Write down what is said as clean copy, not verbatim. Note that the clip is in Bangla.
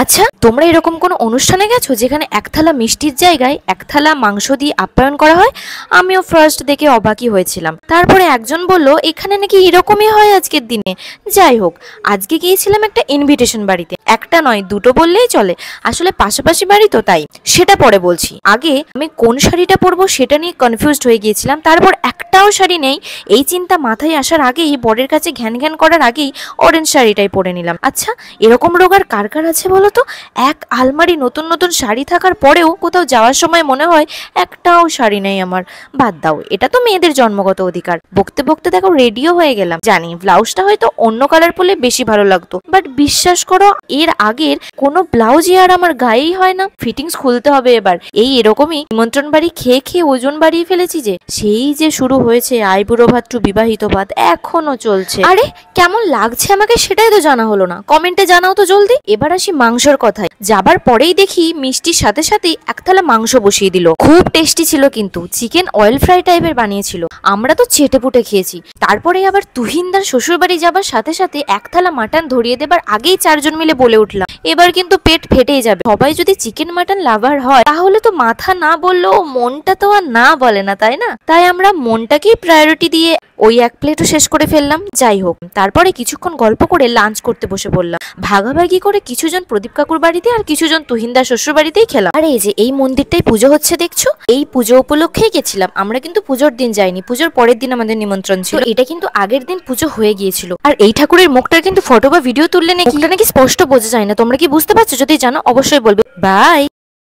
আচ্ছা, তোমরা এরকম কোনো অনুষ্ঠানে গেছো যেখানে এক থালা মিষ্টির জায়গায় এক থালা মাংস দিয়ে আপ্যায়ন করা হয়? আমিও ফার্স্ট দেখে অবাকই হয়েছিলাম। তারপরে একজন বলল এখানে নাকি এরকমই হয় আজকের দিনে। যাই হোক, আজকে গিয়েছিলাম একটা ইনভিটেশন বাড়িতে, একটা নয় দুটো বললেই চলে। আসলে পাশাপাশি বাড়ি তো, তাই সেটা পরে বলছি। আগে আমি কোন শাড়িটা পরবো সেটা নিয়ে কনফিউজড হয়ে গিয়েছিলাম। তারপর একটাও শাড়ি নেই, এই চিন্তা মাথায় আসার আগেই, বরের কাছে ঘ্যান ঘ্যান করার আগেই অরেঞ্জ শাড়িটাই পরে নিলাম। আচ্ছা, এরকম রোগ আর কার কার আছে বলো তো? এক আলমারি নতুন নতুন শাড়ি থাকার পরেও কোথাও যাওয়ার সময় মনে হয় একটাও শাড়ি নেই আমার। বাদ দাও, এটা তো মেয়েদের জন্মগত অধিকার। বকতে বকতে দেখো রেডিও হয়ে গেলাম। জানি ব্লাউজটা হয়তো অন্য কালার পরলে বেশি ভালো লাগতো, বাট বিশ্বাস করো এর আগের কোনো ব্লাউজই আর আমার গায়েই হয় না। ফিটিংস খুলতে হবে এবার। এরকমই নিমন্ত্রণ বাড়ি খেয়ে খেয়ে ওজন বাড়িয়ে ফেলেছি যে, সেই যে শুরু হয়েছে আইবুড়ো ভাত টু বিবাহিত ভাত, এখনো চলছে। আরে কেমন লাগছে আমাকে সেটাই তো জানা হলো না, কমেন্টে জানাও তো জলদি। এবার আসি মাংসর কথায়। যাবার পরেই দেখি মিষ্টির সাথে সাথেই এক থালা মাংস বসিয়ে দিল। খুব টেস্টি ছিল, কিন্তু চিকেন অয়েল ফ্রাই টাইপের বানিয়েছিল। আমরা তো চেটে পুটে খেয়েছি। তারপরে আবার তুহিনদার শ্বশুর বাড়ি যাবার সাথে সাথে এক থালা মাটন ধরিয়ে দেবার আগেই চারজন মিলে বলে উঠলাম এবার কিন্তু পেট ফেটেই যাবে। সবাই যদি চিকেন মাটন লাভার হয় তাহলে তো মাথা না বললেও মনটা তো আর না বলে না, তাই না? তাই আমরা মনটাকেই প্রায়োরিটি দিয়ে ওই এক প্লেটও শেষ করে ফেললাম। যাই হোক, তারপরে কিছুক্ষণ গল্প করে লাঞ্চ করতে বসে পড়লাম। ভাগাভাগি করে কিছুজন প্রদীপ কাকুর বাড়িতে আর কিছুজন তুহিনদার শ্বশুর বাড়িতেই খেলাম। আর এই যে এই মন্দিরটাই পুজো হচ্ছে দেখছো, এই পুজো উপলক্ষেই গেছিলাম আমরা, কিন্তু পুজোর দিন যাইনি, পুজোর পরের দিন আমাদের নিমন্ত্রণ ছিল। এটা কিন্তু আগের দিন পুজো হয়ে গিয়েছিল। আর এই ঠাকুরের মুখটার কিন্তু ফটো বা ভিডিও তুললে নাকি মুখটা নাকি স্পষ্ট বোঝা যায় না। তোমরা কি বুঝতে পারছো? যদি জানো অবশ্যই বলবে। বাই।